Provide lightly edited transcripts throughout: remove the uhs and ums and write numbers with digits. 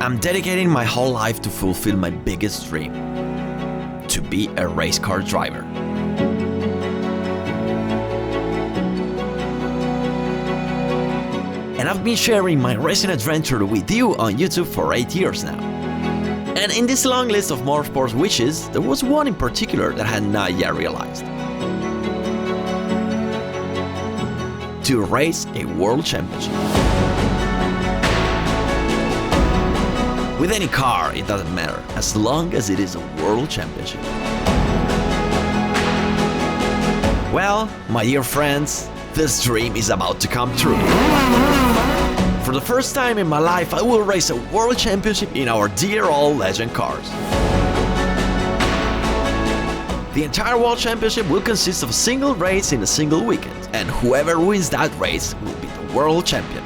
I'm dedicating my whole life to fulfill my biggest dream, to be a race car driver. And I've been sharing my racing adventure with you on YouTube for 8 years now. And in this long list of motorsports wishes, there was one in particular that I had not yet realized. To race a world championship. With any car, it doesn't matter, as long as it is a world championship. Well, my dear friends, this dream is about to come true. For the first time in my life, I will race a world championship in our dear old legend cars. The entire world championship will consist of a single race in a single weekend, and whoever wins that race will be the world champion.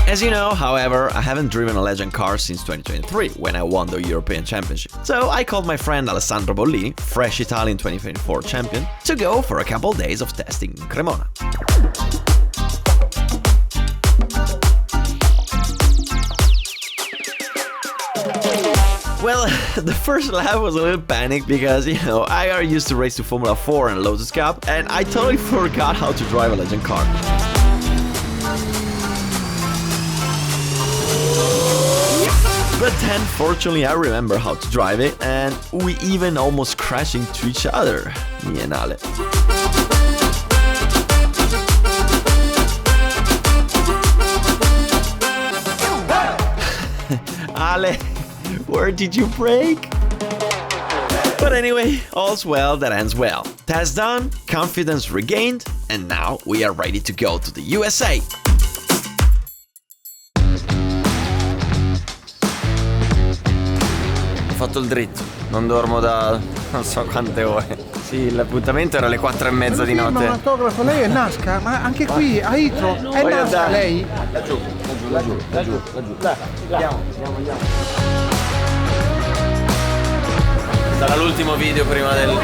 As you know, however, I haven't driven a legend car since 2023, when I won the European Championship. So I called my friend Alessandro Bollini, fresh Italian 2024 champion, to go for a couple days of testing in Cremona. Well, the first lap was a little panic because, I are used to race to Formula 4 and Lotus Cup, and I totally forgot how to drive a legend car. But then, fortunately, I remember how to drive it, and we even almost crashed into each other, me and Ale. Ale, where did you brake? But anyway, all's well that ends well. Test done, confidence regained, and now we are ready to go to the USA. Ho fatto il dritto, non dormo da non so quante ore. Sì, l'appuntamento era alle 4:30 di notte. Ma un autografo, lei è Naska? Ma anche qui a Itro è Naska lei? Laggiù. Andiamo. Sarà l'ultimo video prima del...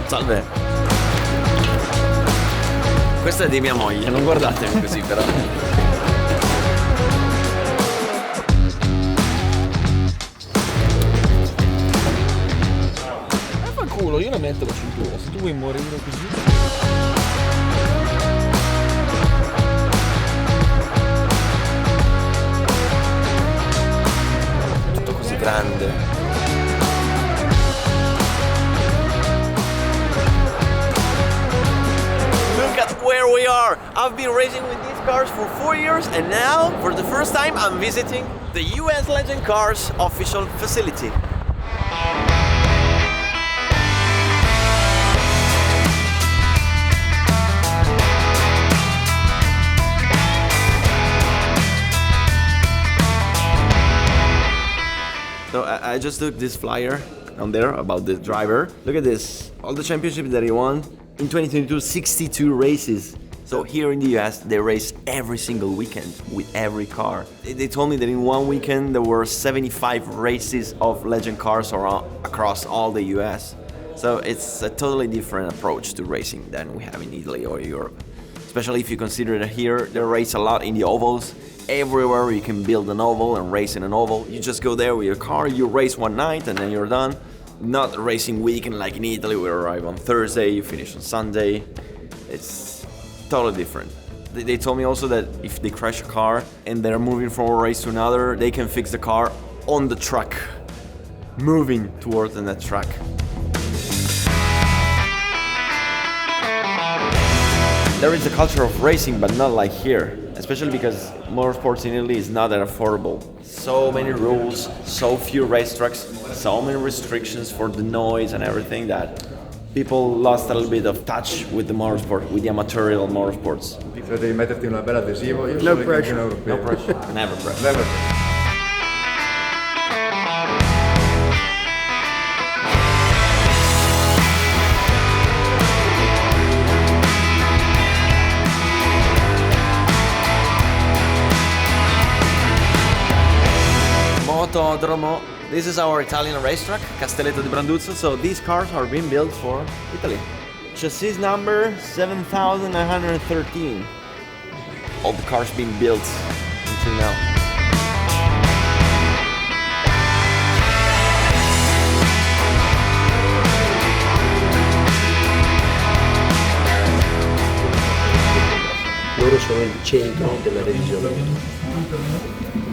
Salve. Questa è di mia moglie, non guardatemi così però. Fa culo, io la metto la cintura, se tu vuoi morire così. Tutto così grande. Where we are. I've been racing with these cars for 4 years, and now, for the first time, I'm visiting the US Legend Cars official facility. So I just took this flyer down there about the driver. Look at this, all the championships that he won. In 2022, 62 races. So here in the US, they race every single weekend with every car. They told me that in one weekend, there were 75 races of legend cars across all the US. So it's a totally different approach to racing than we have in Italy or Europe. Especially if you consider that here, they race a lot in the ovals. Everywhere you can build an oval and race in an oval. You just go there with your car, you race one night and then you're done. Not a racing weekend like in Italy, we arrive on Thursday, you finish on Sunday. It's totally different. They told me also that if they crash a car and they're moving from a race to another, they can fix the car on the track, moving towards that track. There is a culture of racing, but not like here, especially because motorsports in Italy is not that affordable. So many rules, so few racetracks, so many restrictions for the noise and everything that people lost a little bit of touch with the motorsport, with the amatorial motorsports. Se devi metterti una bella adesivo, io No pressure. No pressure, never pressure. Never. Autodromo. This is our Italian racetrack, Castelletto di Branduzzo. So these cars are being built for Italy. Chassis number 7913. All the cars being built until now. Loro sono il centro della revisione.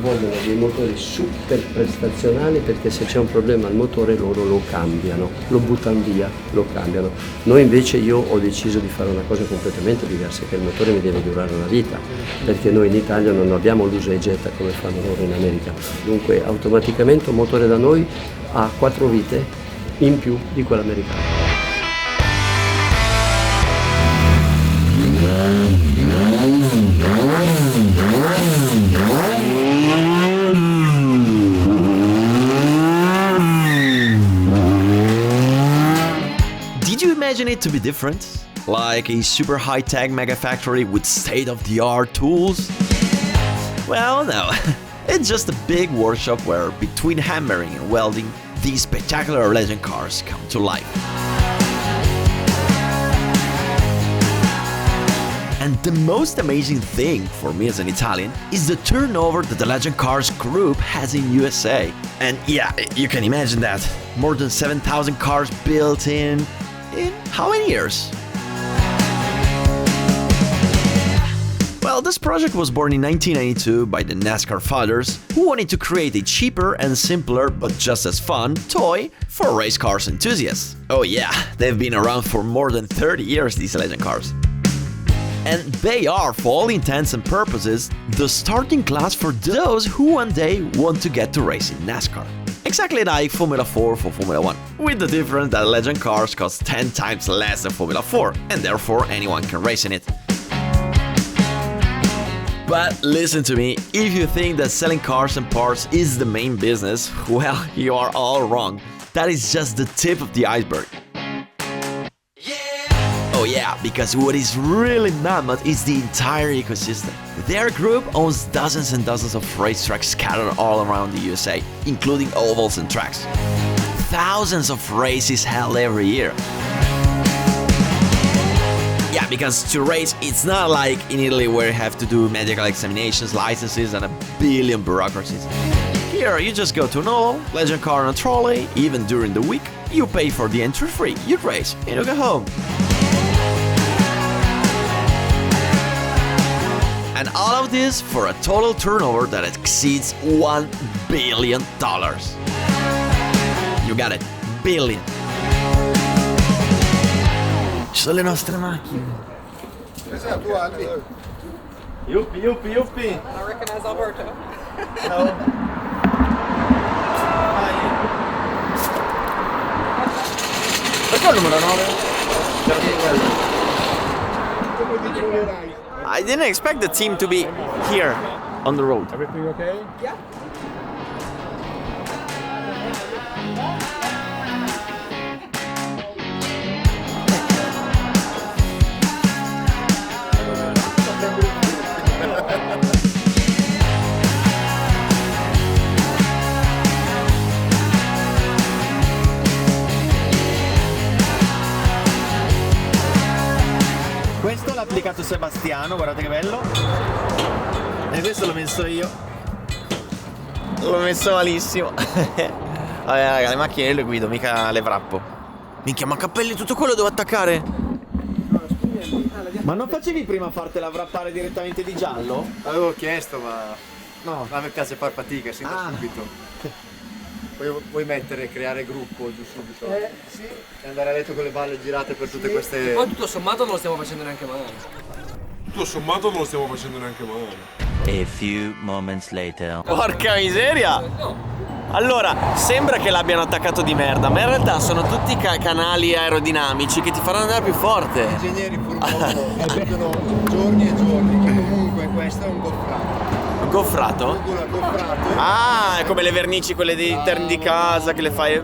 Vogliono dei motori super prestazionali perché se c'è un problema al motore loro lo cambiano, lo buttano via, lo cambiano. Noi invece io ho deciso di fare una cosa completamente diversa, che il motore mi deve durare una vita, perché noi in Italia non abbiamo l'usa e getta come fanno loro in America. Dunque automaticamente un motore da noi ha 4 vite in più di quello americano. Did you imagine it to be different? Like a super high-tech mega factory with state-of-the-art tools? Well, no. It's just a big workshop where, between hammering and welding, these spectacular legend cars come to life. And the most amazing thing for me as an Italian is the turnover that the Legend Cars group has in USA. And yeah, you can imagine that. More than 7,000 cars built in how many years? Well, this project was born in 1992 by the NASCAR fathers, who wanted to create a cheaper and simpler but just as fun toy for race cars enthusiasts. Oh yeah, they've been around for more than 30 years, these Legend Cars. And they are, for all intents and purposes, the starting class for those who one day want to get to race in NASCAR. Exactly like Formula 4 for Formula 1, with the difference that Legend Cars cost 10 times less than Formula 4, and therefore anyone can race in it. But listen to me, if you think that selling cars and parts is the main business, well, you are all wrong. That is just the tip of the iceberg. Oh yeah, because what is really mammoth is the entire ecosystem. Their group owns dozens and dozens of racetracks scattered all around the USA, including ovals and tracks. Thousands of races held every year. Yeah, because to race, it's not like in Italy where you have to do medical examinations, licenses, and a billion bureaucracies. Here, you just go to an oval, Legend car on a trolley, even during the week, you pay for the entry free, you race, and you go home. And all of this for a total turnover that exceeds $1 billion. You got it, billion. Ci sono le nostre macchine. Yuppi, yuppi, yuppi. I recognize Alberto. Ciao. Perché il numero 9? I didn't expect the team to be here on the road. Everything okay? Yeah. Questo l'ha applicato Sebastiano, guardate che bello. E questo l'ho messo io. L'ho messo malissimo. Vabbè raga, le macchine io le guido, mica le wrappo. Minchia, ma cappelli tutto quello devo attaccare? Ma non facevi prima fartela wrappare direttamente di giallo? Avevo chiesto, ma No. a me piace far fatica, sin da subito. Vuoi creare gruppo giù subito? Sì. E andare a letto con le balle girate per tutte queste... Poi tutto sommato non lo stiamo facendo neanche male. A few moments later. Porca miseria! Allora, sembra che l'abbiano attaccato di merda, ma in realtà sono tutti canali aerodinamici che ti faranno andare più forte. Gli ingegneri Formula 1 vedono giorni e giorni che comunque questo è un goffrato. Goffrato? Goffrato. Ah, è come le vernici, quelle dei interni di casa che le fai.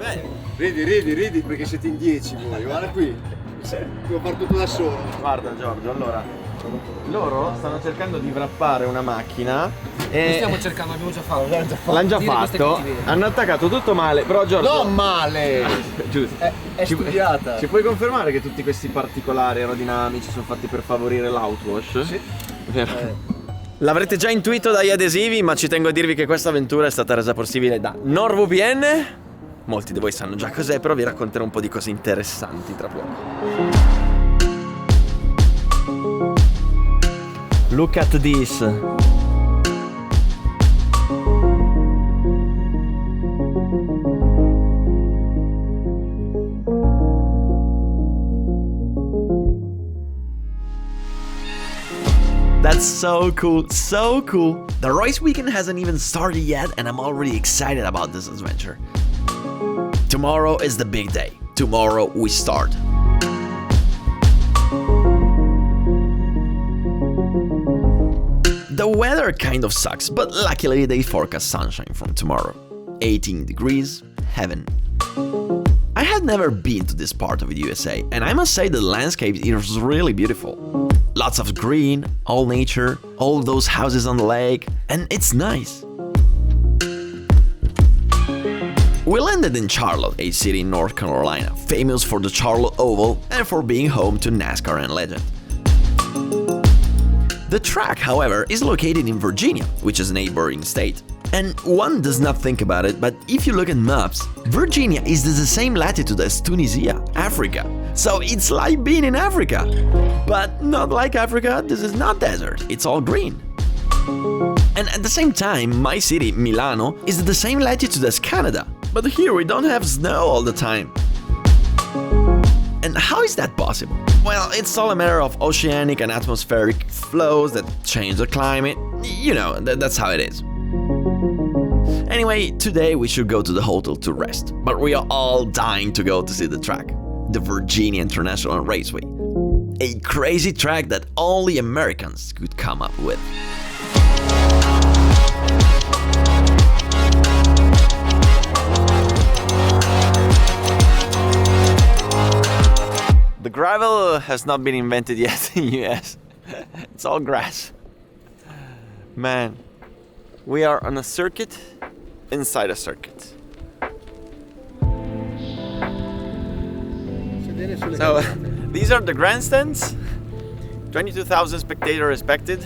Ridi perché siete in 10 voi, guarda qui. Devo fare tutto da solo. Guarda Giorgio, allora, Loro stanno cercando di wrappare una macchina Lo e stiamo cercando, abbiamo già fatto. l'hanno già Dire queste fatto. cattiverie. Hanno attaccato tutto male, però Giorgio... Non male! Giusto. È studiata. Ci puoi confermare che tutti questi particolari aerodinamici sono fatti per favorire l'outwash? Sì. Vero. L'avrete già intuito dagli adesivi, ma ci tengo a dirvi che questa avventura è stata resa possibile da NordVPN. Molti di voi sanno già cos'è, però vi racconterò un po' di cose interessanti tra poco. Look at this. That's so cool, so cool. The race weekend hasn't even started yet and I'm already excited about this adventure. Tomorrow is the big day. Tomorrow we start. The weather kind of sucks, but luckily they forecast sunshine from tomorrow. 18 degrees, heaven. I had never been to this part of the USA, and I must say the landscape is really beautiful. Lots of green, all nature, all those houses on the lake, and it's nice. We landed in Charlotte, a city in North Carolina, famous for the Charlotte Oval and for being home to NASCAR and Legend. The track, however, is located in Virginia, which is a neighboring state. And one does not think about it, but if you look at maps, Virginia is the same latitude as Tunisia, Africa. So it's like being in Africa. But not like Africa, this is not desert, it's all green. And at the same time, my city, Milano, is the same latitude as Canada. But here we don't have snow all the time. And how is that possible? Well, it's all a matter of oceanic and atmospheric flows that change the climate. You know, that's how it is. Anyway, today we should go to the hotel to rest, but we are all dying to go to see the track, the Virginia International Raceway. A crazy track that only Americans could come up with. The gravel has not been invented yet in the US. It's all grass. Man, we are on a circuit inside a circuit. So, these are the grandstands. 22,000 spectators expected.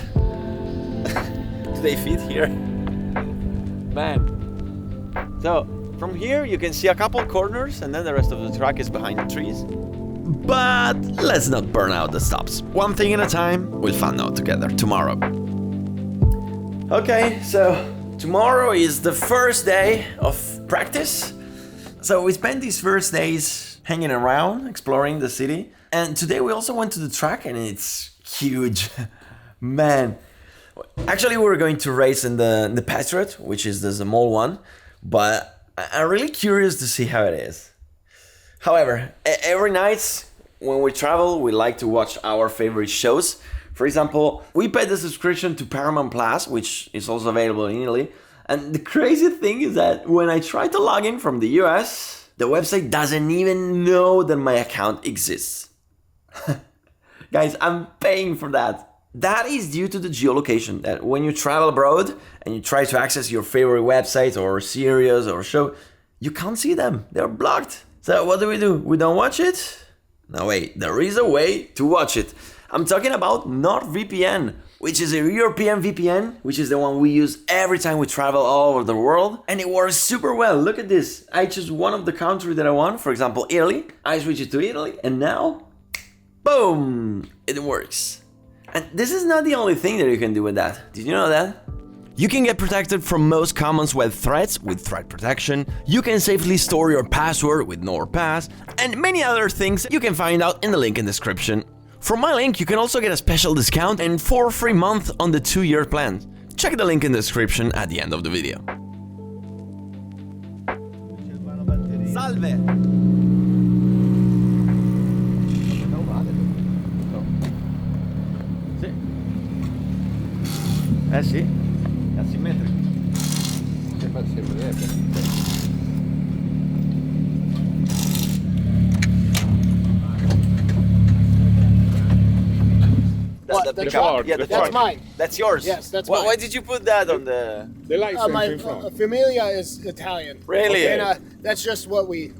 Do they fit here? Man. So, from here you can see a couple corners and then the rest of the track is behind the trees. But let's not burn out the stops. One thing at a time, we'll find out together tomorrow. Okay, so tomorrow is the first day of practice. So we spent these first days hanging around, exploring the city. And today we also went to the track and it's huge. Man. Actually, we were going to race in the Patriot, which is the small one. But I'm really curious to see how it is. However, every night when we travel, we like to watch our favorite shows. For example, we paid the subscription to Paramount Plus, which is also available in Italy. And the crazy thing is that when I try to log in from the US, the website doesn't even know that my account exists. Guys, I'm paying for that. That is due to the geolocation, that when you travel abroad and you try to access your favorite website or series or show, you can't see them. They're blocked. So what do? We don't watch it? No, wait, there is a way to watch it. I'm talking about NordVPN, which is a European VPN, which is the one we use every time we travel all over the world. And it works super well. Look at this. I choose one of the countries that I want, for example, Italy. I switch it to Italy, and now, boom, it works. And this is not the only thing that you can do with that. Did you know that? You can get protected from most common web threats with threat protection, you can safely store your password with NordPass, and many other things you can find out in the link in the description. From my link, you can also get a special discount and 4 free months on the 2-year plan. Check the link in the description at the end of the video. Salve! Sì. Sì. Asimmetrico. the car. Yeah, the That's truck. mine. That's yours. Yes, that's Why mine. did you put that on the? The license My in front. familia is Italian. Really? And that's just what we,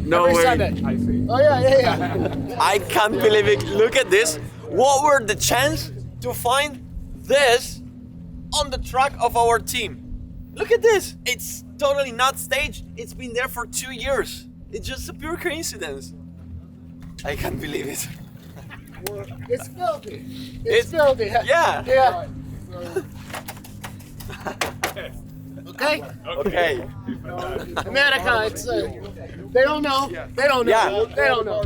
No every way. Sunday. I see. Oh yeah. I can't believe it. Look at this. What were the chance to find this on the truck of our team? Look at this. It's totally not staged. It's been there for 2 years. It's just a pure coincidence. I can't believe it. It's filthy. It's filthy. Yeah. Yeah. Okay. Okay. America, it's they don't know. They don't know. Yeah. They don't know.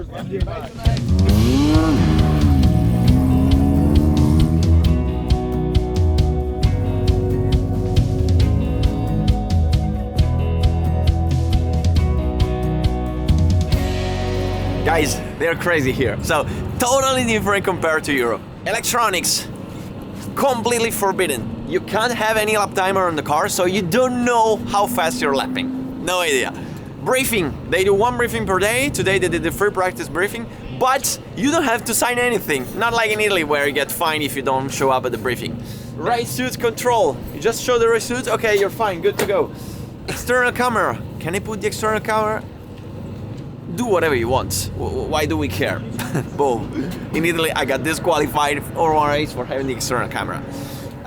Guys, they're crazy here. So, totally different compared to Europe. Electronics, completely forbidden. You can't have any lap timer on the car, so you don't know how fast you're lapping. No idea. Briefing, they do 1 briefing per day. Today they did the free practice briefing, but you don't have to sign anything. Not like in Italy where you get fined if you don't show up at the briefing. Race suit control, you just show the race suit, okay, you're fine, good to go. External camera, can I put the external camera? Do whatever you want. Why do we care? Boom. In Italy, I got disqualified for one race for having the external camera.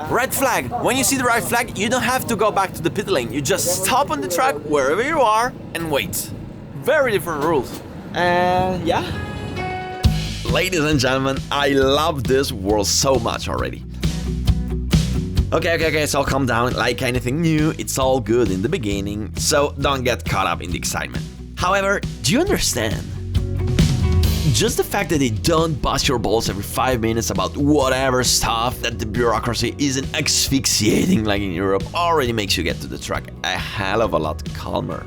Red flag. When you see the red flag, you don't have to go back to the pit lane. You just stop on the track wherever you are and wait. Very different rules. Yeah. Ladies and gentlemen, I love this world so much already. Okay, so calm down. Like anything new, it's all good in the beginning, so don't get caught up in the excitement. However, do you understand? Just the fact that they don't bust your balls every 5 minutes about whatever stuff, that the bureaucracy isn't asphyxiating like in Europe, already makes you get to the track a hell of a lot calmer.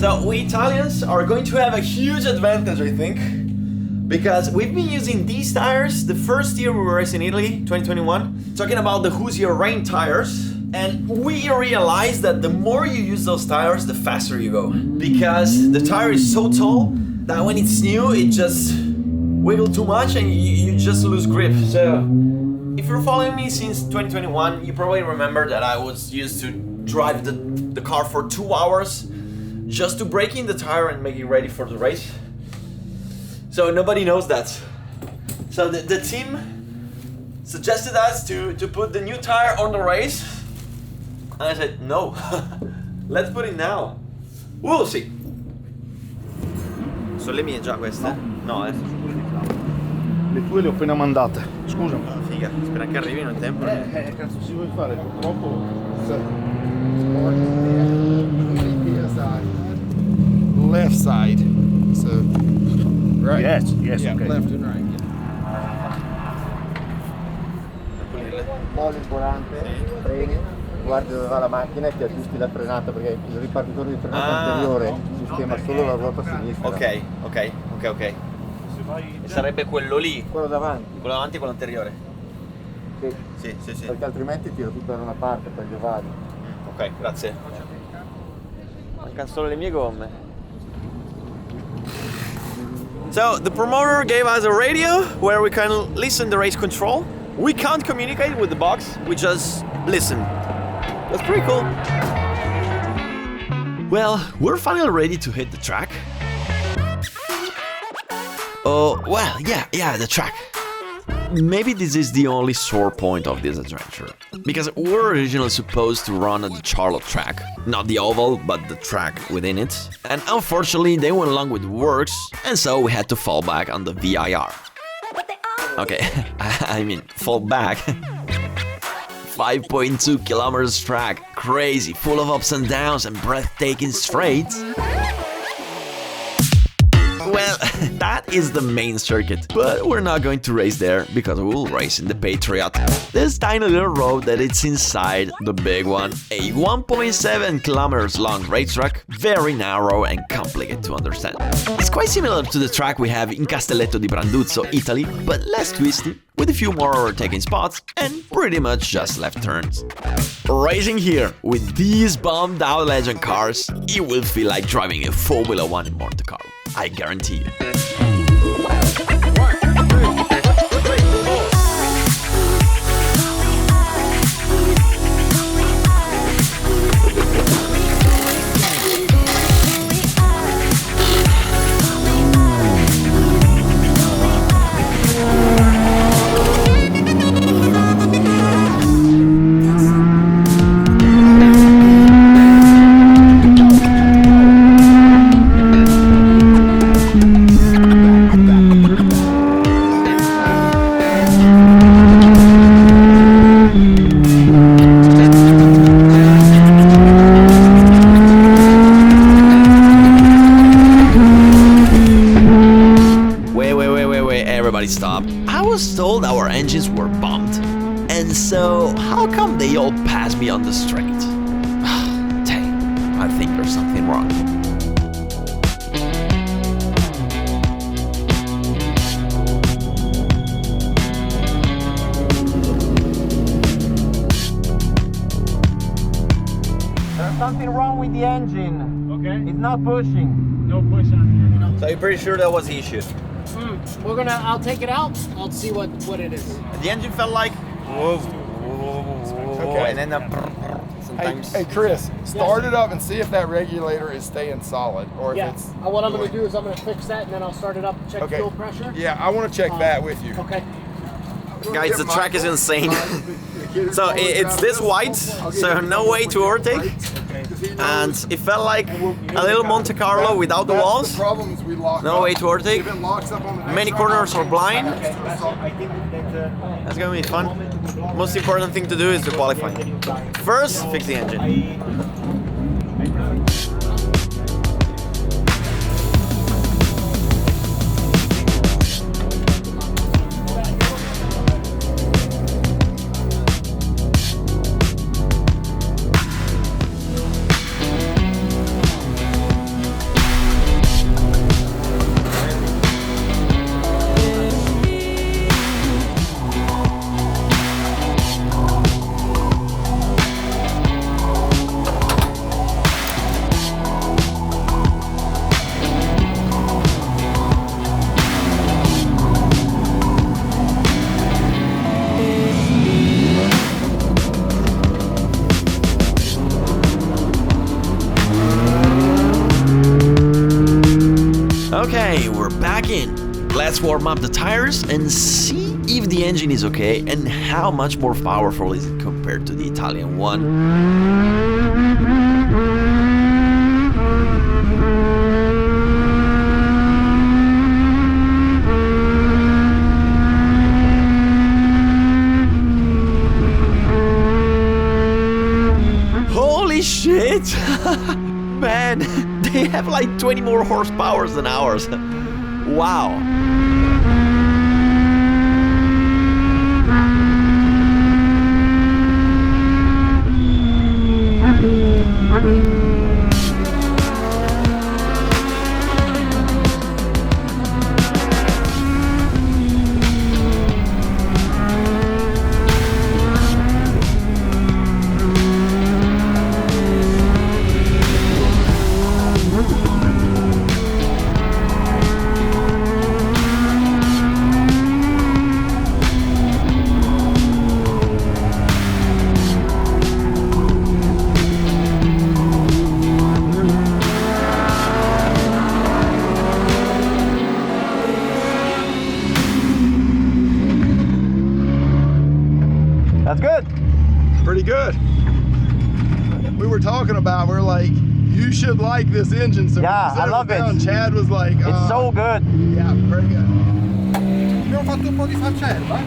So we Italians are going to have a huge advantage, I think, because we've been using these tires the first year we were racing in Italy, 2021, talking about the Who's Your Rain tires. And we realized that the more you use those tires, the faster you go. Because the tire is so tall that when it's new, it just wiggles too much and you just lose grip. So, if you're following me since 2021, you probably remember that I was used to drive the car for 2 hours just to break in the tire and make it ready for the race. So nobody knows that. So the team suggested us to put the new tire on the race. And I said, no, let's put it now. We'll see. Sono le mie già queste? No, Le tue le ho appena mandate. Scusa. Figa, spera che arrivino in tempo. Cazzo si vuoi fare? Purtroppo. Left side. So. Right. Yes, yeah, okay. Left and right. Poli il volante, freni, guardi dove va la macchina e ti aggiusti la frenata perché il ripartitore di frenata anteriore sistema solo la ruota sinistra. Ok. E sarebbe quello lì? Quello davanti. Quello davanti e quello anteriore? Sì. Sì. Perché altrimenti tiro tutto da una parte per gli ovali. Ok, grazie. Mancano solo le mie gomme. So the promoter gave us a radio where we can listen the race control. We can't communicate with the box, we just listen. That's pretty cool. Well, we're finally ready to hit the track. Oh, well, yeah, the track. Maybe this is the only sore point of this adventure, because we're originally supposed to run at the Charlotte track, not the oval, but the track within it, and unfortunately they went along with works, and so we had to fall back on the VIR. Okay, I mean, fall back. 5.2 kilometers track, crazy, full of ups and downs and breathtaking straights. Well, that is the main circuit, but we're not going to race there because we will race in the Patriot. This tiny little road that it's inside the big one, a 1.7 kilometers long racetrack, very narrow and complicated to understand. It's quite similar to the track we have in Castelletto di Branduzzo, Italy, but less twisty, with a few more overtaking spots and pretty much just left turns. Racing here with these bombed out legend cars, it will feel like driving a Formula 1 in Monte Carlo, I guarantee you. Stop. I was told our engines were bumped, and so how come they all passed me on the straight? Dang, I think there's something wrong. There's something wrong with the engine. Okay. It's not pushing. No push on here. So you're pretty sure that was the issue? I'll take it out. I'll see what it is. The engine felt like whoa, Okay. and then sometimes. Hey Chris, start it up and see if that regulator is staying solid, or if it's. What I'm going to do is I'm going to fix that, and then I'll start it up and check fuel pressure. Yeah, I want to check that with you. Okay. Guys, the track is insane. So it's this wide, so no way to overtake. And it felt like a little Monte Carlo without the walls. No way to overtake. Many corners are blind. That's gonna be fun. Most important thing to do is to qualify. First, fix the engine. Okay, we're back in. Let's warm up the tires and see if the engine is okay and how much more powerful is it compared to the Italian one. Holy shit! Man, they have like 20 more horsepower than ours. Wow. That's good. Pretty good. We were talking about, we're like, you should like this engine. So Yeah, I love it. Chad was like, It's so good. Yeah, very good. Abbiamo fatto un po' di facciata.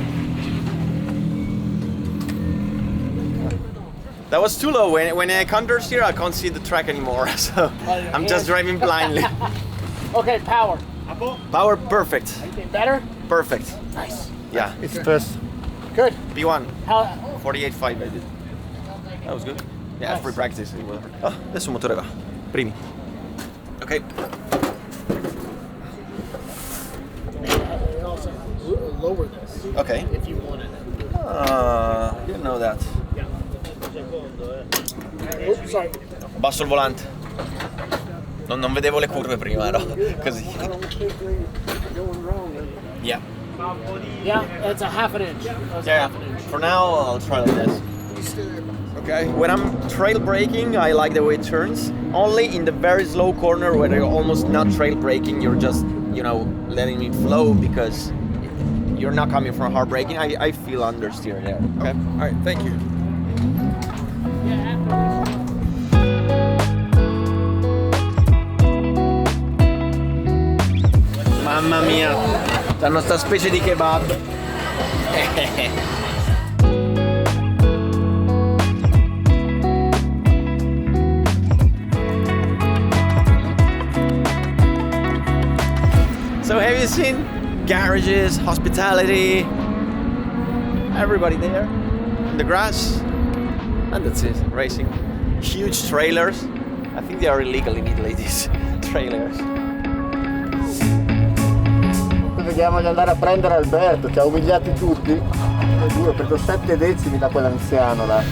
That was too low. When I counter steer, I can't see the track anymore. So I'm just driving blindly. Okay, power. Power perfect. Anything better? Perfect. Nice. Yeah. It's first. Good. P1. How? 48.5 I did. That was good. Yeah, free practice. Oh, adesso il motore va. Primi. Ok. Also lower this Ok. if you wanted. Didn't know that. Oops, sorry. Basso il volante. Non vedevo le curve prima, no? Così. Yeah. Yeah, it's a half an inch. That's Yeah. half an inch. For now, I'll try like this. Okay. When I'm trail braking, I like the way it turns. Only in the very slow corner where you're almost not trail braking, you're just, letting it flow because you're not coming from hard braking. I feel understeer there. Okay. All right, thank you. Mamma mia, hanno sta specie di kebab. So have you seen garages, hospitality, everybody there in the grass? And that's it, racing. Huge trailers. I think they are illegal in Italy, these trailers. Vediamo di andare a prendere Alberto, ci ha umiliati tutti. È duro, ho preso 7 decimi da quell'anziano là.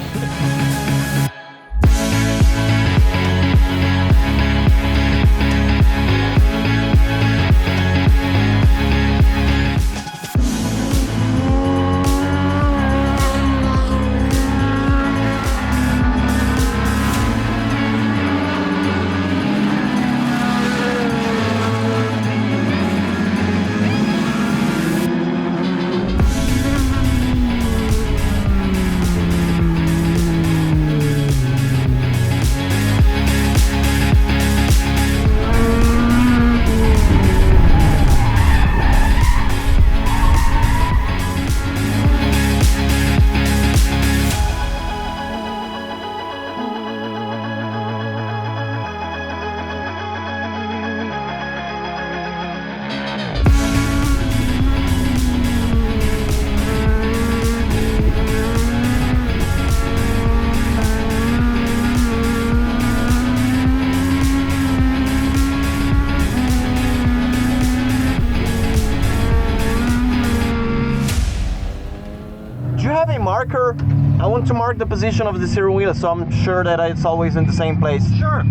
Marker. I want to mark the position of the steering wheel so I'm sure that it's always in the same place. Sure.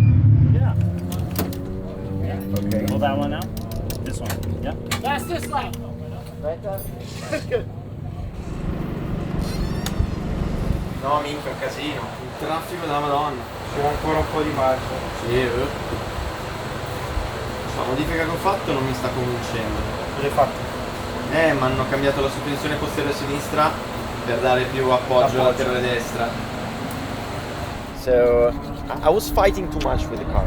Yeah. Okay. Pull that one out. This one. Yeah. That's this lap. Good. No, minchia, un casino. Il traffico della Madonna. C'è ancora un po' di marcia. Sì, la modifica che ho fatto non mi sta convincendo. Cosa hai fatto? Mi hanno cambiato la sospensione posteriore sinistra per dare più appoggio laterale destra. So I was fighting too much with the car.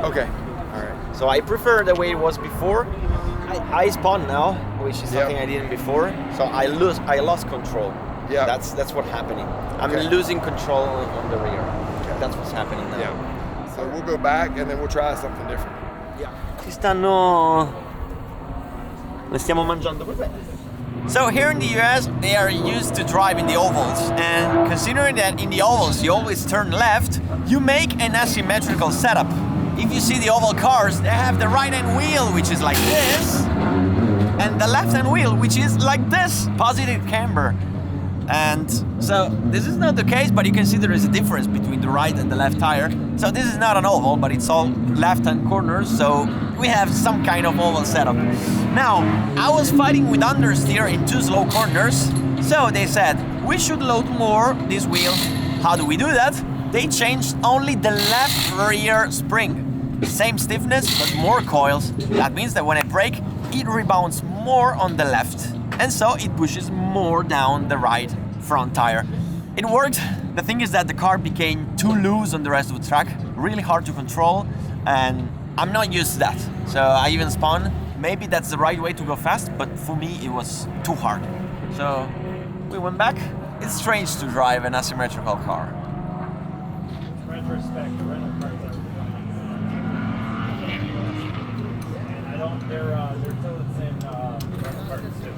Okay. All right. So I prefer the way it was before. I spun now, which is something I didn't before. So I lost control. Yeah. That's what's happening. I'm losing control on the rear. Okay. That's what's happening now. Yeah. So we'll go back and then we'll try something different. Yeah. Le stiamo mangiando per bene. So here in the US, they are used to drive in the ovals, and considering that in the ovals you always turn left, you make an asymmetrical setup. If you see the oval cars, they have the right-hand wheel, which is like this, and the left-hand wheel, which is like this, positive camber. And so this is not the case, but you can see there is a difference between the right and the left tire. So this is not an oval, but it's all left-hand corners, so we have some kind of oval setup. Now, I was fighting with understeer in two slow corners, so they said, we should load more this wheel. How do we do that? They changed only the left rear spring. Same stiffness, but more coils. That means that when I brake, it rebounds more on the left. And so it pushes more down the right front tire. It worked. The thing is that the car became too loose on the rest of the track, really hard to control, and I'm not used to that. So I even spun. Maybe that's the right way to go fast, but for me it was too hard. So we went back. It's strange to drive an asymmetrical car. Retrospect, the rental cars are. I They're totes and cartons too.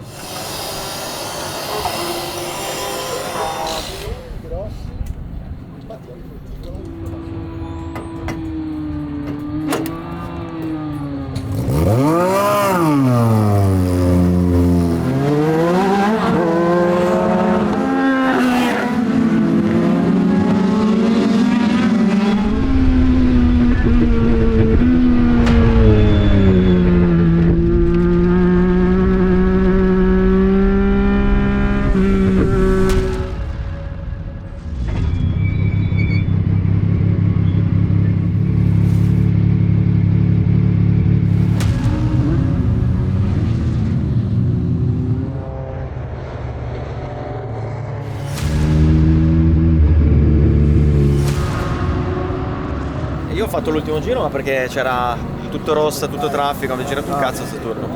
Io ho fatto l'ultimo giro ma perché c'era tutto rossa, tutto traffico, non c'era più un cazzo sto turno.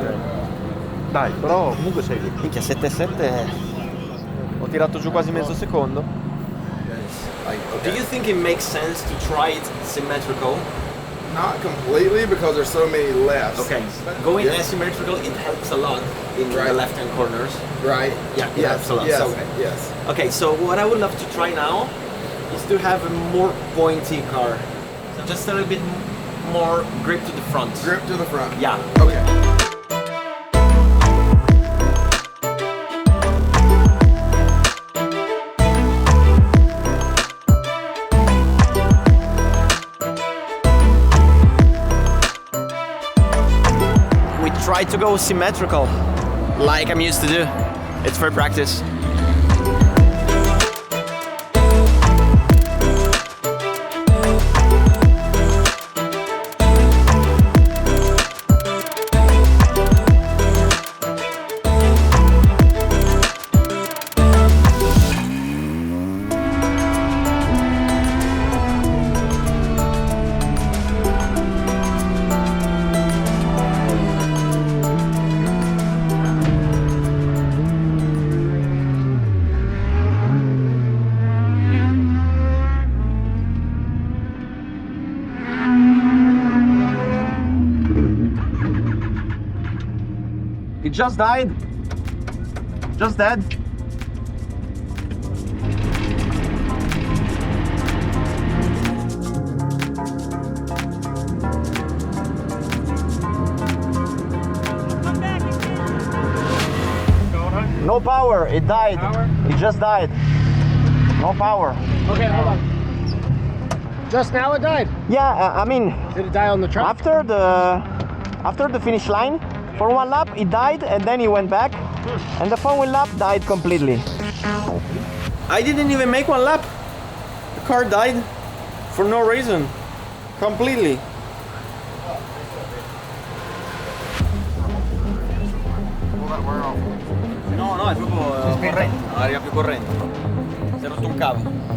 Dai, però comunque sei lì. Minchia, 7-7 ho tirato giù quasi mezzo secondo. Do you think it makes sense to try it symmetrical? Not completely because there's so many lefts. Okay, going asymmetrical, it helps a lot in the left-hand corners. Right? Yeah, it helps a lot. Yes, So, yes. okay, so what I would love to try now is to have a more pointy car. So just a little bit more grip to the front. Grip to the front. Yeah. Okay. We try to go symmetrical, like I'm used to do. It's for practice. It just died. Just dead. No power. It died. It just died. No power. Okay, hold on. Just now it died? Yeah, I mean, Did it die on the track? after the finish line, for one lap it died and then it went back, and the following lap died completely. I didn't even make one lap. The car died for no reason. Completely. No, è proprio corrente. No, arriva più corrente. Si è rotto un cavo.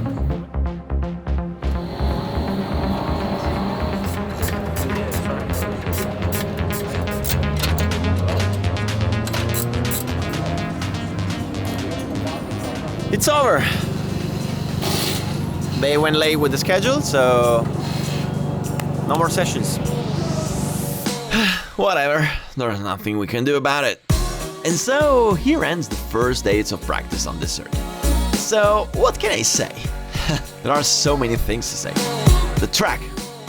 It's over. They went late with the schedule, so no more sessions. Whatever, there's nothing we can do about it. And so here ends the first days of practice on this circuit. So what can I say? There are so many things to say. The track,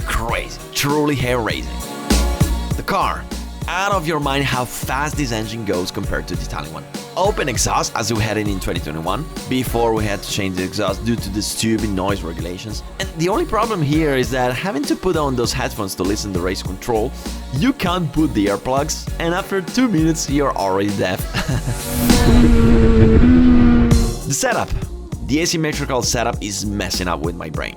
crazy, truly hair-raising. The car, out of your mind how fast this engine goes compared to the Italian one. Open exhaust as we had it in 2021, before we had to change the exhaust due to the stupid noise regulations. And the only problem here is that having to put on those headphones to listen to the race control, you can't put the earplugs, and after 2 minutes you're already deaf. The setup. The asymmetrical setup is messing up with my brain.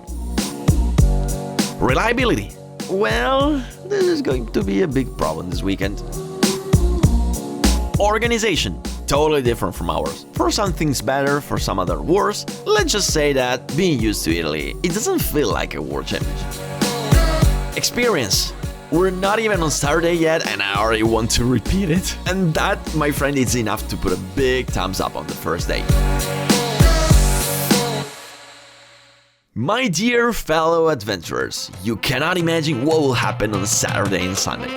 Reliability. Well, this is going to be a big problem this weekend. Organization. Totally different from ours. For some things better, for some other worse. Let's just say that being used to Italy, it doesn't feel like a world championship. Experience. We're not even on Saturday yet and I already want to repeat it. And that, my friend, is enough to put a big thumbs up on the first day. My dear fellow adventurers, you cannot imagine what will happen on Saturday and Sunday.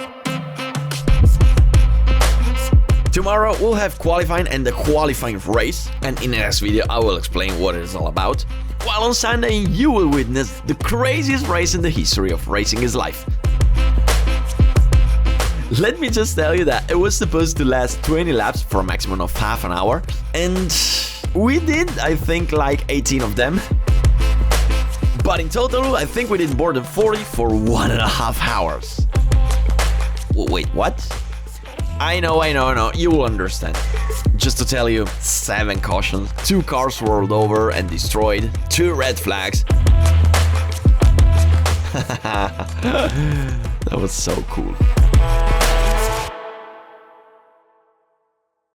Tomorrow we'll have qualifying and the qualifying race, and in the next video I will explain what it is all about. While on Sunday you will witness the craziest race in the history of racing is life. Let me just tell you that it was supposed to last 20 laps for a maximum of half an hour, and we did, I think, like 18 of them. But in total, I think we did more than 40 for 1.5 hours. Wait, what? I know, you will understand. Just to tell you, 7 cautions, 2 cars rolled over and destroyed, 2 red flags. That was so cool.